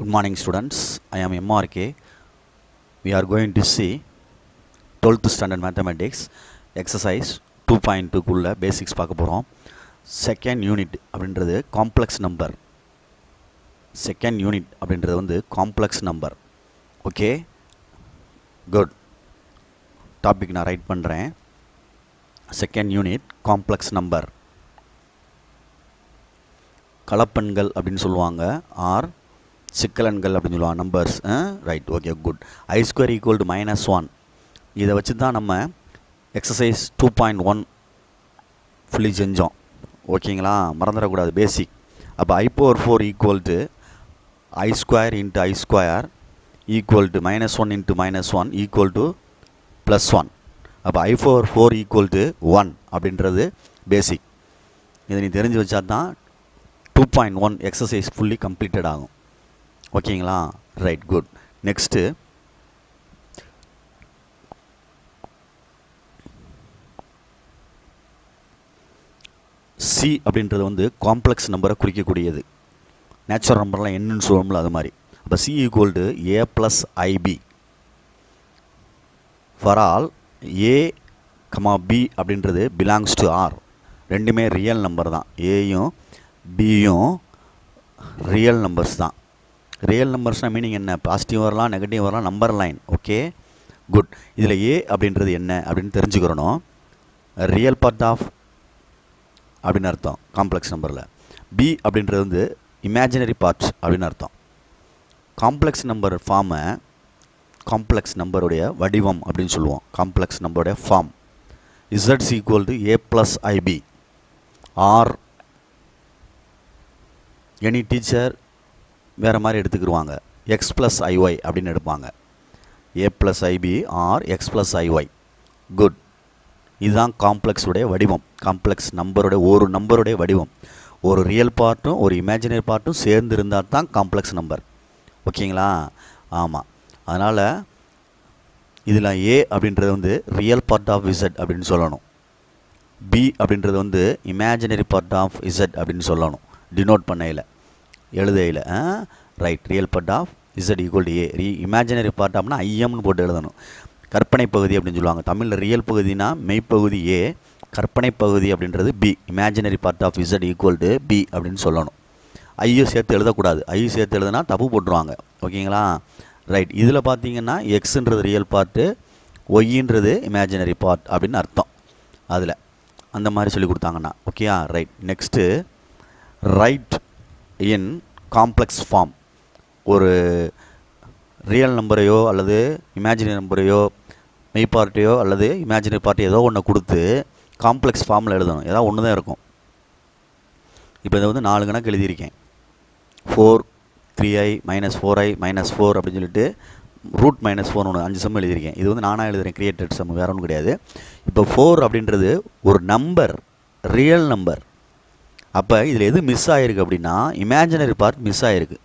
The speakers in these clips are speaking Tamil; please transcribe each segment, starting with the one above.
Good morning students, I am MRK. We are going to see 12th standard mathematics exercise 2.2 குள்ள basics பார்க்க போகிறோம். Second unit அப்படின்றது complex number. Second unit அப்படின்றது வந்து complex number. Okay, good. Topic நான் ரைட் பண்ணுறேன். Second unit complex number. கலப்பெண்கள் அப்படின்னு சொல்லுவாங்க ஆர் சிக்கலன்கள் அப்படின்னு சொல்லுவாங்க numbers. Right, okay, good. I square equal to -1 இதை வச்சு தான் நம்ம எக்ஸசைஸ் 2.1 ஃபுல்லி செஞ்சோம். ஓகேங்களா, மறந்துடக்கூடாது பேசிக். அப்போ I/4 equal to I square into I square equal to -1 into -1 equal to +1. அப்போ I/4 ஈக்குவல் டு 1 அப்படின்றது பேசிக். இதை நீ தெரிஞ்சு வச்சா தான் 2.1 எக்ஸசைஸ் ஃபுல்லி கம்ப்ளீட்டட் ஆகும். ஓகேங்களா, ரைட், குட். நெக்ஸ்ட்டு சி அப்படின்றது வந்து காம்ப்ளெக்ஸ் நம்பரை குறிக்கக்கூடியது. நேச்சுரல் நம்பர்லாம் என்னன்னு சொல்லுவோம்ல அது மாதிரி. அப்போ C equal to A + IB for all A, B அப்படின்றது பிலாங்ஸ் டு R. ரெண்டுமே ரியல் நம்பர் தான். ஏயும் பியும் ரியல் நம்பர்ஸ் தான். ரியல் நம்பர்ஸ்னால் மீனிங் என்ன? பாசிட்டிவ் வரலாம், நெகட்டிவ் வரலாம், நம்பர் லைன். Okay, good. இதில் ஏ அப்படின்றது என்ன அப்படின்னு தெரிஞ்சுக்கிறணும். ரியல் பார்ட் ஆஃப் அப்படின்னு அர்த்தம் காம்ப்ளெக்ஸ் நம்பரில். பி அப்படின்றது வந்து இமேஜினரி பார்ட் அப்படின்னு அர்த்தம். காம்ப்ளெக்ஸ் நம்பர் ஃபார்மை காம்ப்ளெக்ஸ் நம்பருடைய வடிவம் அப்படின்னு சொல்லுவோம். காம்ப்ளெக்ஸ் நம்பருடைய ஃபார்ம் இசட்ஸ் equal to A + IB or any teacher வேறு மாதிரி எடுத்துக்கிடுவாங்க. X + IY அப்படின்னு எடுப்பாங்க. A + IB or X + IY. Good. இதுதான் காம்ப்ளெக்ஸுடைய வடிவம். காம்ப்ளெக்ஸ் நம்பருடைய ஒரு நம்பருடைய வடிவம். ஒரு ரியல் பார்ட்டும் ஒரு இமேஜினரி பார்ட்டும் சேர்ந்து இருந்தால் தான் காம்ப்ளெக்ஸ் நம்பர். ஓகேங்களா, ஆமாம். அதனால் இதில் A அப்படின்றது வந்து ரியல் பார்ட் ஆஃப் Z அப்படின்னு சொல்லணும். B அப்படின்றது வந்து இமேஜினரி பார்ட் ஆஃப் Z அப்படின்னு சொல்லணும். டினோட் பண்ணையில் எழுதையில். Right, real part of Z equal to A. Imaginary part ஆஃப்னா ஐஎம்னு போட்டு எழுதணும். கற்பனை பகுதி அப்படின்னு சொல்லுவாங்க தமிழில். ரியல் பகுதினா மெய்ப்பகுதி A, கற்பனை பகுதி அப்படின்றது B. Imaginary part of Z equal to B அப்படின்னு சொல்லணும். ஐயும் சேர்த்து எழுதக்கூடாது. ஐயும் சேர்த்து எழுதுனா தப்பு போட்டுருவாங்க. ஓகேங்களா, ரைட். இதில் பார்த்தீங்கன்னா எக்ஸுன்றது ரியல் பார்ட்டு, ஒய்ன்றது இமேஜினரி பார்ட் அப்படின்னு அர்த்தம். அதில் அந்த மாதிரி சொல்லி கொடுத்தாங்கன்னா ஓகேயா, ரைட். நெக்ஸ்ட்டு ரைட் இன் காம்ப்ளெக்ஸ் ஃபார்ம். ஒரு ரியல் நம்பரையோ அல்லது இமேஜினரி நம்பரையோ மெய்ப்பார்ட்டையோ அல்லது இமேஜினரி பார்ட்டி ஏதோ ஒன்று கொடுத்து காம்ப்ளெக்ஸ் ஃபார்மில் எழுதணும். ஏதாவது ஒன்று தான் இருக்கும். இப்போ இதை வந்து 4 கணக்கு எழுதியிருக்கேன். 4 3i -4i -4 அப்படின்னு சொல்லிட்டு ரூட் -4 ஒன்று 5 சம் எழுதியிருக்கேன். இது வந்து நானாக எழுதுகிறேன், கிரியேட்டட் சம், வேறு ஒன்றும் கிடையாது. இப்போ 4 அப்படின்றது ஒரு நம்பர், ரியல் நம்பர். அப்போ இதில் எது மிஸ் ஆகிருக்கு அப்படின்னா இமேஜினரி பார்ட் மிஸ் ஆகிருக்கு.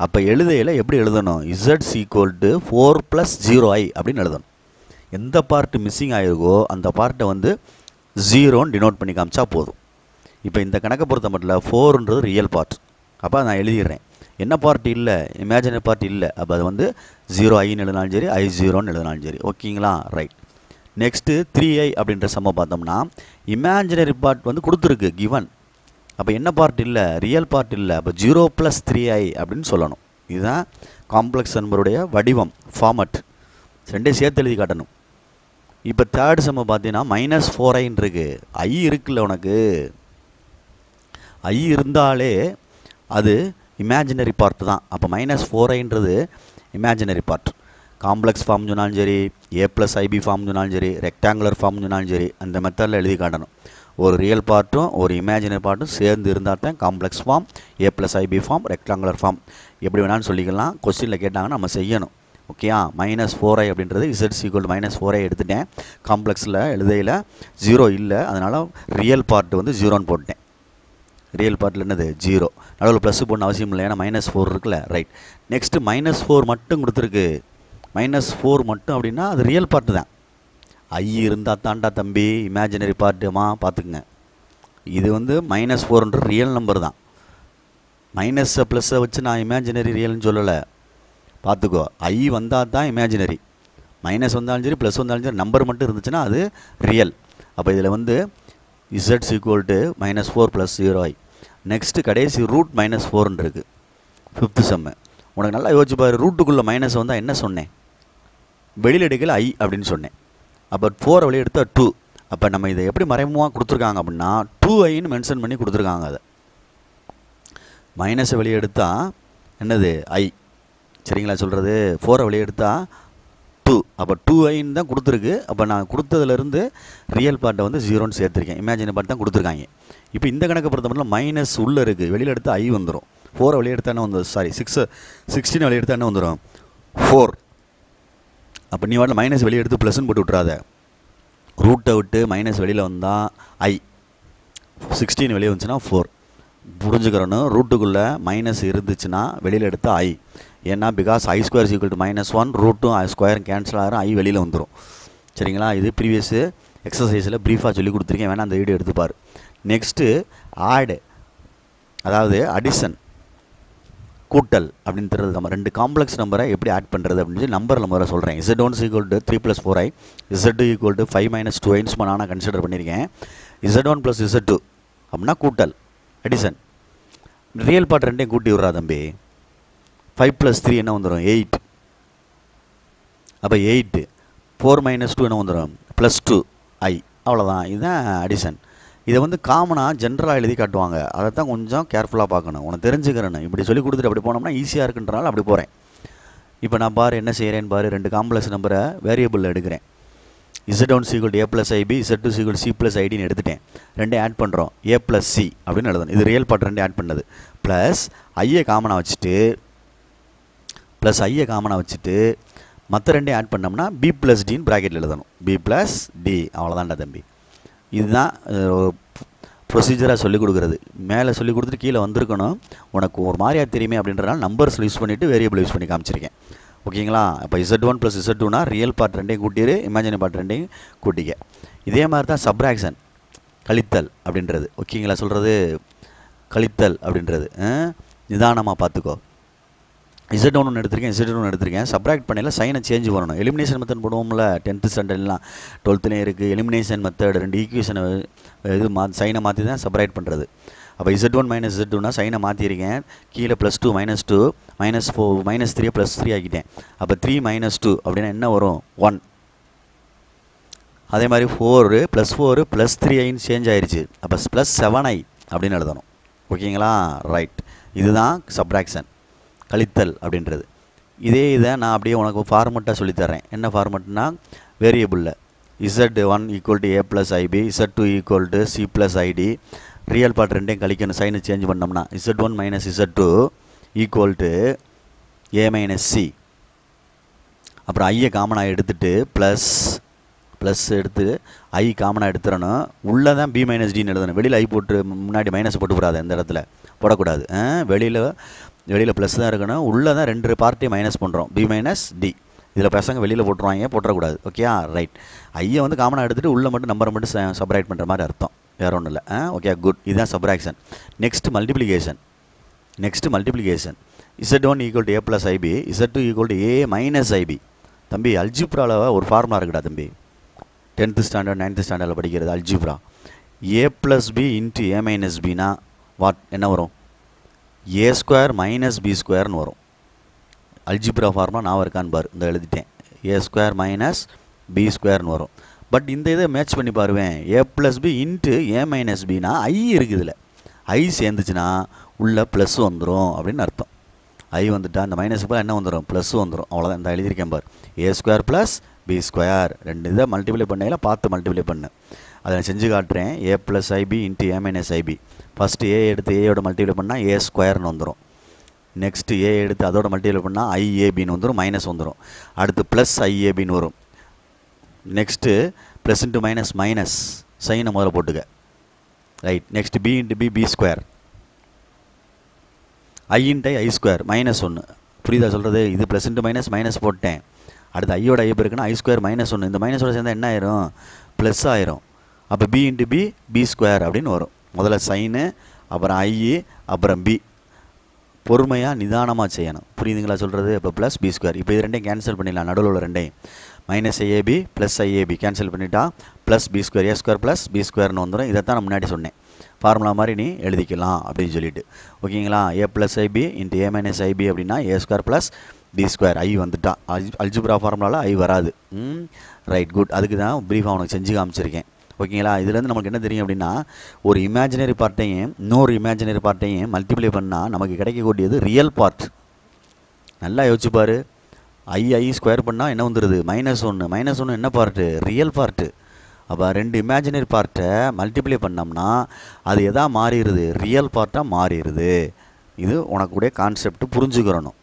அப்போ எழுதையில் எப்படி எழுதணும்? Z ஈக்குவல் டு 4 + 0i அப்படின்னு எழுதணும். எந்த பார்ட்டு மிஸ்ஸிங் ஆகிருக்கோ அந்த பார்ட்டை வந்து 0ன்னு டினோட் பண்ணி காமிச்சா போதும். இப்போ இந்த கணக்கை பொறுத்த மட்டும் 4ன்றது ரியல் பார்ட். அப்போ நான் எழுதிடுறேன். என்ன பார்ட் இல்லை? இமேஜினரி பார்ட் இல்லை. அப்போ அது வந்து 0iன்னு எழுதினாலும் சரி, I0ன்னு எழுதினாலும் சரி. ஓகேங்களா, ரைட். நெக்ஸ்ட்டு 3i அப்படின்ற சம்மை பார்த்தோம்னா இமேஜினரி பார்ட் வந்து கொடுத்துருக்கு கிவன். அப்போ என்ன பார்ட் இல்லை? ரியல் பார்ட் இல்லை. அப்போ 0 + 3i அப்படின்னு சொல்லணும். இதுதான் காம்ப்ளெக்ஸ் நம்பருடைய வடிவம், ஃபார்மட். ரெண்டே சேர்த்து எழுதி காட்டணும். இப்போ தேர்ட் சம்மை பார்த்தீங்கன்னா -4iன்னு இருக்கு. ஐ இருக்குல்ல உனக்கு, ஐ இருந்தாலே அது இமேஜினரி பார்ட் தான். அப்போ -4iன்றது இமேஜினரி பார்ட். காம்ப்ளெக்ஸ் ஃபார்ம் சொன்னாலும் சரி, A + IB ஃபார்ம் சொன்னாலும் சரி, ரெக்டாங்குலர் ஃபார்ம் சொன்னாலும் சரி, அந்த மெத்தடில் எழுதி காட்டணும். ஒரு ரியல் பார்ட்டும் ஒரு இமேஜினரி பார்ட்டும் சேர்ந்து இருந்தால் தான் complex form, A + IB form, rectangular form. எப்படி வேணாலும் சொல்லிக்கலாம். கொஸ்டினில் கேட்டாங்கன்னா நம்ம செய்யணும். ஓகேயா, -4i அப்படின்றது Z ஈக்குவல் டு -4i எடுத்துட்டேன். காம்ப்ளெக்ஸில் எழுதையில் 0 இல்லை, அதனால் ரியல் பார்ட்டு வந்து 0ன்னு போட்டேன். ரியல் பார்ட்டில் என்னது? 0. நடுவில் ப்ளஸ் போடணும் அவசியம் இல்லை, ஏன்னா -4 இருக்குல்ல. ரைட். நெக்ஸ்ட்டு -4 மட்டும் கொடுத்துருக்கு. -4 மட்டும் அப்படின்னா அது ரியல் பார்ட்டு தான். ஐ இருந்தால் தாண்டா தம்பி இமேஜினரி பார்ட்டுமா பார்த்துக்குங்க. இது வந்து -4ன்ற ரியல் நம்பர் தான். மைனஸை ப்ளஸ்ஸை வச்சு நான் இமேஜினரி ரியல்னு சொல்லலை, பார்த்துக்கோ. ஐ வந்தால் தான் இமேஜினரி, மைனஸ் வந்தாலும் சரி ப்ளஸ் வந்தாலும் சரி நம்பர் மட்டும் இருந்துச்சுன்னா அது ரியல். அப்போ இதில் வந்து Z equal to -4 + 0i. Next கடைசி ரூட் -4ன்னு இருக்குது, 5th செம்மு. உனக்கு நல்லா யோசிச்சு பாரு, ரூட்டுக்குள்ளே மைனஸ் வந்தால் என்ன சொன்னேன், வெளியில் எடுக்கல ஐ அப்படின்னு சொன்னேன். அப்போ 4 வெளியே எடுத்தால் 2. அப்போ நம்ம இதை எப்படி மறைமுகமாக கொடுத்துருக்காங்க அப்படின்னா 2iன்னு மென்ஷன் பண்ணி கொடுத்துருக்காங்க. அதை மைனஸை வெளியே எடுத்தால் என்னது ஐ, சரிங்களா சொல்கிறது. 4 வெளியே எடுத்தால் 2, அப்போ 2iன்னு தான் கொடுத்துருக்கு. அப்போ நான் கொடுத்ததுலேருந்து ரியல் பார்ட்டை வந்து 0ன்னு சேர்த்துருக்கேன், இமேஜினரி பார்ட் தான் கொடுத்துருக்காங்க. இப்போ இந்த கணக்கை பொறுத்த மட்டும் மைனஸ் உள்ளே இருக்குது, வெளியில் எடுத்தால் ஐ வந்துடும். 4 வெளியே எடுத்தால் என்ன வந்துடும், சாரி 16 வெளியே எடுத்தால் என்ன வந்துடும் 4. அப்போ நீ வாட்டில் மைனஸ் வெளியே எடுத்து ப்ளஸ்ன்னு போட்டு விட்றாத, ரூட்டை விட்டு மைனஸ் வெளியில் வந்தால் ஐ, 16 வெளியே வந்துச்சுன்னா 4. புரிஞ்சுக்கிறோன்னு, ரூட்டுக்குள்ளே மைனஸ் இருந்துச்சுன்னா வெளியில் எடுத்தால் ஐ, ஏன்னா பிகாஸ் i² = -1, ரூட்டும் ஸ்கொயரும் கேன்சல் ஆகிரும், ஐ வெளியில் வந்துடும். சரிங்களா, இது ப்ரீவியஸு எக்ஸசைஸில் ப்ரீஃபாக சொல்லி கொடுத்துருக்கேன், வேணால் அந்த வீடியோ எடுத்துப்பார். நெக்ஸ்ட்டு ஆடு, அதாவது அடிஷன், கூட்டல் அப்படின்றது. நம்ம 2 காம்ப்ளெக்ஸ் நம்பரை எப்படி ஆட் பண்ணுறது அப்படின்னு சொல்லி நம்பரில் முதல்ல சொல்கிறேன். z1 = 3 + 4i, z2 = 5 - 2iன்னு சும்மா நான் கன்சிடர் பண்ணியிருக்கேன். z1 + z2 அப்படின்னா கூட்டல், அடிஷன். ரியல் பார்ட் ரெண்டையும் கூட்டி விட்றா தம்பி. 5 + 3 என்ன வந்துடும் 8. அப்போ 8, 4 - 2 என்ன வந்துடும் +2i, அவ்வளோதான். இதுதான் அடிஷன். இதை வந்து காமனாக ஜென்ரலாக எழுதி காட்டுவாங்க, அதை தான் கொஞ்சம் கேர்ஃபுல்லாக பார்க்கணும். உனக்கு தெரிஞ்சுக்கிறேன்னு இப்படி சொல்லி கொடுத்துட்டு அப்படி போனோம்னா ஈஸியாக இருக்குன்றனால அப்படி போகிறேன். இப்போ நான் பாரு என்ன செய்கிறேன்னு பாரு, 2 காம்ப்ளெக்ஸ் நம்பரை வேரியபிளில் எடுக்கிறேன். z1 = a + ib, z2 = c + idன்னு எடுத்துட்டேன். ரெண்டையும் ஆட் பண்ணுறோம், a + c அப்படின்னு எழுதணும். இது ரியல் பார்ட் ரெண்டையும் ஆட் பண்ணது. ப்ளஸ் ஐயை காமனாக வச்சுட்டு மற்ற ரெண்டையும் ஆட் பண்ணோம்னா b + dன்னு ப்ராக்கெட்டில் எழுதணும், b + d, அவ்வளோதான்டா தம்பி. இதுதான் ப்ரொசீஜராக சொல்லிக் கொடுக்குறது. மேலே சொல்லிக் கொடுத்துட்டு கீழே வந்திருக்கணும், உனக்கு ஒரு மாதிரியாக தெரியுமே அப்படின்றனால நம்பர்ஸ் யூஸ் பண்ணிவிட்டு வேரியபிள் யூஸ் பண்ணி காமிச்சிருக்கேன். ஓகேங்களா. அப்போ z1 + z2னா ரியல் பார்ட் ரெண்டையும் கூட்டிடு, இமேஜினரி பார்ட் ரெண்டையும் கூட்டிக்க. இதே மாதிரி தான் சப்ராக்ஷன், கழித்தல் அப்படின்றது. ஓகேங்களா சொல்கிறது, கழித்தல் அப்படின்றது நிதானமாக பார்த்துக்கோ. z1 ஒன்று எடுத்திருக்கேன், z2 ஒன்று எடுத்திருக்கேன். சப்ராக்ட் பண்ணையில் சைனை சேஞ்ச் பண்ணணும். எலிமினேஷன் மெத்தட் போடுவோம்ல, 10th ஸ்டாண்டர்ட்லாம் 12லேயும் இருக்குது. எலிமினேஷன் மெத்தட் 2 ஈக்குவேஷனை இது சைனை மாற்றி தான் சப்ராக்ட் பண்ணுறது. அப்போ z1 - z2னா சைனை மாற்றிருக்கேன், கீழே +2 -2 -4 -3 +3 ஆக்கிட்டேன். அப்போ 3 - 2 அப்படின்னா என்ன வரும் 1. அதே மாதிரி 4 +4 +3iன்னு சேஞ்ச் ஆயிடுச்சு, அப்போ +7i அப்படின்னு எழுதணும். ஓகேங்களா ரைட். இதுதான் சப்ராக்ஷன், கழித்தல் அப்படின்றது. இதே இதை நான் அப்படியே உனக்கு ஃபார்மெட்டாக சொல்லித்தரேன். என்ன ஃபார்மெட்னா, வேரியபிளில் z1 = a + ib, z2 = c + id, real part ரெண்டையும் கழிக்கணும், சைனை சேஞ்ச் பண்ணோம்னா z1 - z2 = a - c. அப்புறம் ஐயை காமனாக எடுத்துகிட்டு ப்ளஸ் எடுத்து ஐ காமனாக எடுத்துடணும். உள்ளே தான் b - dன்னு எழுதணும். வெளியில் ஐ போட்டு முன்னாடி மைனஸ் போட்டு போடாது, அந்த இடத்துல போடக்கூடாது. வெளியில் ப்ளஸ் தான் இருக்கணும், உள்ளே தான் 2 பார்ட்டையும் மைனஸ் பண்ணுறோம், b - d. இதில் பசங்க வெளியில் போட்டுருவாங்க, போட்டுறக்கூடாது. Okay right. ஐயை வந்து காமனாக எடுத்துகிட்டு உள்ளே மட்டும் நம்பரை மட்டும் சப்ராக்ட் பண்ணுற மாதிரி அர்த்தம், வேறு ஒன்றும் இல்லை. Okay good. இதுதான் subtraction. Next multiplication. z1 = a + ib, z2 = a - ib. தம்பி அல்ஜிப்ராவில் ஒரு ஃபார்முலா இருக்குடா தம்பி, 10th ஸ்டாண்டர்ட் 9th ஸ்டாண்டர்டில் படிக்கிறது அல்ஜிப்ரா. a + b × a - bனா என்ன வரும், a² - b² வரும். அல்ஜிப்ரா ஃபார்முலா நான் இருக்கான்னு பாரு, இந்த எழுதிட்டேன், a² - b² வரும். பட் இந்த இதை மேட்ச் பண்ணி பாருவேன், a + b × a - bனா ஐ இருக்குதுல, ஐ சேர்ந்துச்சுன்னா உள்ள ப்ளஸ் வந்துடும் அப்படின்னு அர்த்தம். ஐ வந்துட்டா அந்த மைனஸுக்கு என்ன வந்துடும், ப்ளஸ் வந்துடும், அவ்வளோதான். இந்த எழுதியிருக்கேன் பாரு, a² + b². 2 இதை மல்டிப்ளை பண்ணையில் பார்த்து மல்டிப்ளை பண்ணு, அதை நான் செஞ்சு காட்டுறேன். a + ib × a - ib. First A எடுத்து ஏயோட மல்டிப்ளை பண்ணால் a² வந்துடும். நெக்ஸ்ட்டு ஏ எடுத்து அதோட மல்டிப்ளை பண்ணால் iabன்னு வந்துடும், மைனஸ் வந்துடும். அடுத்து ப்ளஸ் iabன்னு வரும். நெக்ஸ்ட்டு ப்ளஸ் இன்ட்டு மைனஸ் சைனை முதல்ல போட்டுக்க, right. Next b × b b², i × i² -1. புரியுதா சொல்கிறது, இது ப்ளஸ் இன்ட்டு மைனஸ் போட்டேன். அடுத்து ஐயோட ஐ இருக்குன்னா i² -1, இந்த மைனஸோட சேர்ந்தால் என்ன ஆயிரும், ப்ளஸ் ஆயிரும். அப்போ b × b b² அப்படின்னு வரும். முதல்ல சைனு, அப்புறம் ஐ, அப்புறம் பி. பொறுமையாக நிதானமாக செய்யணும். புரியுதுங்களா சொல்கிறது? இப்போ ப்ளஸ் பி ஸ்கொயர், இப்போ இது ரெண்டையும் கேன்சல் பண்ணிடலாம். நடுவில் உள்ள ரெண்டையும் minus IAB plus IAB cancel பண்ணிட்டா plus B square, A square plus B ஸ்கொயர்னு வந்துடும். இதைத்தான் நான் முன்னாடி சொன்னேன், ஃபார்முலா மாதிரி நீ எழுதிக்கலாம் அப்படின்னு சொல்லிட்டு. ஓகேங்களா? ஏ ப்ளஸ் ஐபி இன்ட்டு ஏ மைனஸ் ஐபி அப்படின்னா ஏ ஸ்கொயர் ப்ளஸ் பி ஸ்கொயர். ஐ வந்துட்டா, அல்ஜிப்ரா ஃபார்முலாவில் ஐ வராது. Right, good. அதுக்கு தான் ப்ரீஃபாக உனக்கு செஞ்சு காமிச்சிருக்கேன். ஓகேங்களா? இதுலேருந்து நமக்கு என்ன தெரியும் அப்படின்னா, ஒரு இமேஜினரி பார்ட்டையும் இன்னொரு இமேஜினரி பார்ட்டையும் மல்டிப்ளை பண்ணால் நமக்கு கிடைக்கக்கூடியது ரியல் பார்ட். நல்லா யோசிச்சுப்பார். ஐ ஸ்கொயர் பண்ணால் என்ன வந்துடுது? -1. -1 என்ன பார்ட்டு? Real part. அப்போ ரெண்டு இமேஜினரி பார்ட்டை மல்டிப்ளை பண்ணோம்னா அது எதா மாறிடுது? ரியல் பார்ட்டாக மாறிடுது. இது உனக்குடைய கான்செப்ட் புரிஞ்சுக்கிறணும்.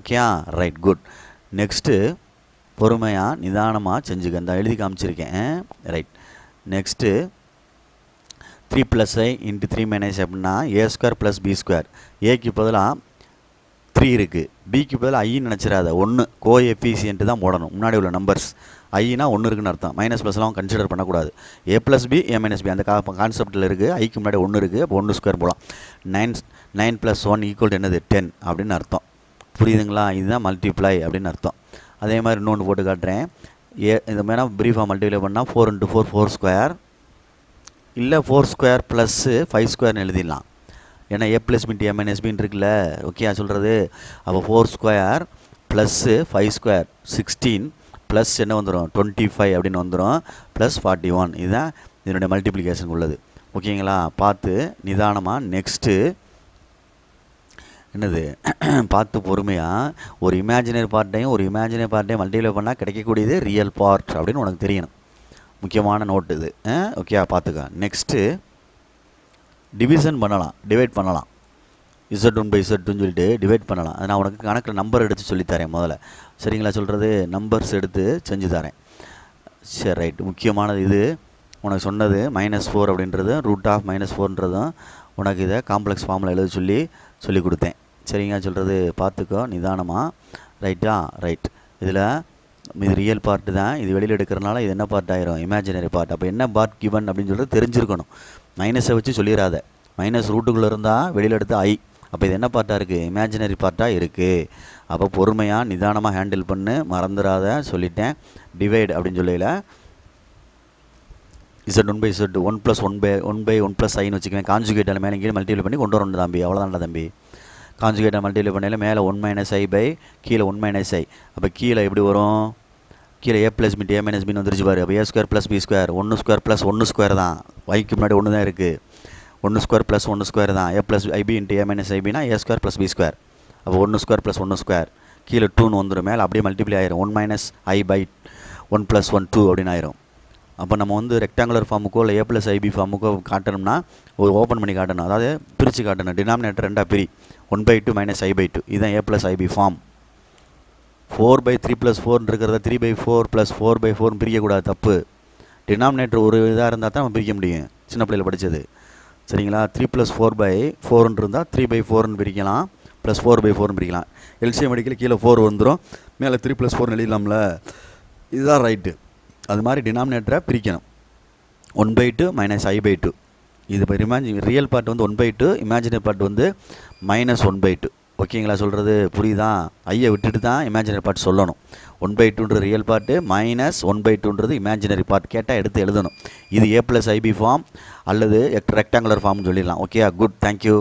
ஓகேயா? Right, good. நெக்ஸ்ட்டு பொறுமையாக நிதானமாக செஞ்சுக்க. இந்த எழுதி காமிச்சிருக்கேன். ரைட். நெக்ஸ்ட்டு 3 + i × 3 - அப்படின்னா ஏ ஸ்கொயர் ப்ளஸ் பி ஸ்கொயர். ஏக்கு பதிலாக 3 இருக்குது, பிக்கு பதிலாக ஐன்னு நினச்சிடாத. 1 கோஎஃபிஷியன்ட்டு தான் போடணும் முன்னாடி உள்ள நம்பர்ஸ். ஐனா 1 இருக்குன்னு அர்த்தம். மைனஸ் ப்ளஸ்லாம் கன்சிடர் பண்ணக்கூடாது. ஏ plus B A minus B அந்த கான்செப்டில் இருக்குது. ஐக்கு முன்னாடி 1 இருக்குது, அப்போ 1 ஸ்கொயர் போடலாம். 9 + 1 = என்னது? 10 அப்படின்னு அர்த்தம். புரியுதுங்களா? இதுதான் மல்டிப்ளை அப்படின்னு அர்த்தம். அதே மாதிரி இன்னொன்று போட்டு காட்டுறேன். இந்த மாதிரி ப்ரீஃபாக மல்டிப்ளை பண்ணால் 4 × 4 4 ஸ்கொயர், இல்லை 4 ஸ்கொயர் ப்ளஸ் 5 ஸ்கொயர்னு எழுதிடலாம். ஏன்னா ஏ ப்ளஸ் பின்ட்டு ஏ மைனஸ் பின்னு இருக்குல்ல. ஓகே சொல்கிறது? அப்போ 4 ஸ்கொயர் ப்ளஸ்ஸு 5 ஸ்கொயர் 16 ப்ளஸ் என்ன வந்துடும்? 25 அப்படின்னு வந்துடும், ப்ளஸ் 41. இதுதான் இதனுடைய மல்டிப்ளிகேஷன் உள்ளது. ஓகேங்களா? பார்த்து நிதானமாக. நெக்ஸ்ட்டு என்னது? பார்த்து பொறுமையாக ஒரு இமேஜினரி பார்ட்டையும் மல்டிப்ளை பண்ணால் கிடைக்கக்கூடியது ரியல் பார்ட் அப்படின்னு உனக்கு தெரியணும். முக்கியமான நோட்டு இது. ஓகே, பார்த்துக்க. நெக்ஸ்ட்டு டிவிஷன் பண்ணலாம், டிவைட் பண்ணலாம். Z1/Z2ன்னு சொல்லிட்டு டிவைட் பண்ணலாம். அது நான் உனக்கு கணக்கில் நம்பர் எடுத்து சொல்லித்தரேன் முதல்ல. சரிங்களா சொல்கிறது? நம்பர்ஸ் எடுத்து செஞ்சு தரேன். சரி, ரைட். முக்கியமானது இது. உனக்கு சொன்னது -4 அப்படின்றது √−4ன்றதும் உனக்கு இதை காம்ப்ளெக்ஸ் ஃபார்மில் எழுத சொல்லி கொடுத்தேன். சரிங்க சொல்கிறது? பார்த்துக்கோ நிதானமாக. ரைட்டா? ரைட். இதில் இது ரியல் பார்ட்டு தான். இது வெளியில் எடுக்கிறனால இது என்ன பார்ட் ஆயிரும்? Imaginary part. அப்போ என்ன பார்ட் கிவன் அப்படின்னு சொல்லிட்டு தெரிஞ்சிருக்கணும். மைனஸை வச்சு சொல்லிடாத. மைனஸ் ரூட்டுக்குள்ளே இருந்தால் வெளியில் எடுத்து ஐ. அப்போ இது என்ன பார்ட்டாக இருக்குது? இமேஜினரி பார்ட்டாக இருக்குது. அப்போ பொறுமையாக நிதானமாக ஹேண்டில் பண்ணு, மறந்துடாத. சொல்லிட்டேன். டிவைட் அப்படின்னு சொல்லல Z1/Z2 1 + 1/1 + iன்னு வச்சுக்குவேன். கான்ஜுகேட்டால் மேலே கீழே மல்டிப்ளை பண்ணி கொண்டு வரணும் தம்பி. அவ்வளோதான்டா தம்பி. கான்ஜுகேட்டால் மல்டிப்ளை பண்ணல மேலே 1 - i/, கீழே 1 - i. அப்போ கீழே எப்படி வரும்? கீழே ஏ ப்ளஸ் பின்ட்டு ஏ மைனஸ் பின்னு வந்துருச்சு பாரு. அப்போ A square plus B square 1 square + 1 square தான். வைக்கு முன்னாடி 1 தான் இருக்குது. 1 ஸ்கொயர் + 1 ஸ்கொயர் தான். ஏ ப்ளஸ் ஐபி இன்ட்டு ஏ மைனஸ் ஐபினா ஏ ஸ்கொயர் ப்ளஸ் பி ஸ்கொயர். அப்போ 1 ஸ்கொயர் + 1 ஸ்கொயர், கீழே 2ன்னு வந்துடும். மேலே அப்படியே மல்டிப்ளை ஆயிரும். 1 - i/1 + 1 2 அப்படின்னு ஆயிரும். அப்போ நம்ம வந்து ரெக்டாங்குலர் ஃபார்முக்கோ இல்லை ஏ ப்ளஸ் ஐபி ஃபார்முக்கோ காட்டணும்னா ஒரு ஓப்பன் பண்ணி காட்டணும். அதாவது பிரித்து காட்டணும். டினாமினேட்டர் 2 பிரி. 1/2 - i/2 இதுதான் ஏ ப்ளஸ் ஐபி ஃபார்ம். 4/3 + 4 இருக்கிறத 3/4 + 4/4 பிரிக்கக்கூடாது, தப்பு. டினாமினேட்டர் ஒரு இதாக இருந்தால் தான் நம்ம பிரிக்க முடியும். சின்ன பிள்ளையில் படித்தது. சரிங்களா? 3 + 4/4 இருந்தால் 3/4 பிரிக்கலாம், ப்ளஸ் 4/4 பிரிக்கலாம். எல்சிஎம் அடிக்கல கீழே 4 வந்துடும், மேலே 3 + 4 எழுதலாம்ல. இதுதான் ரைட்டு. அது மாதிரி டினாமினேட்டரை பிரிக்கணும். 1/2 - i/2. இது இப்போ ரியல் பார்ட் வந்து 1/2, இமேஜினரி பார்ட் வந்து -1/2. ஓகேங்களா சொல்கிறது? புரியுதா? ஐயை விட்டுட்டு தான் இமேஜினரி பார்ட் சொல்லணும். 1/2ன்றது ரியல் பார்ட்டு, -1/2ன்றது இமேஜினரி பார்ட். கேட்டால் எடுத்து எழுதணும். இது ஏ ப்ளஸ் ஐபி ஃபார்ம் அல்லது ரெக்டாங்குலர் ஃபார்ம்னு சொல்லிடலாம். Okay, good, thank you.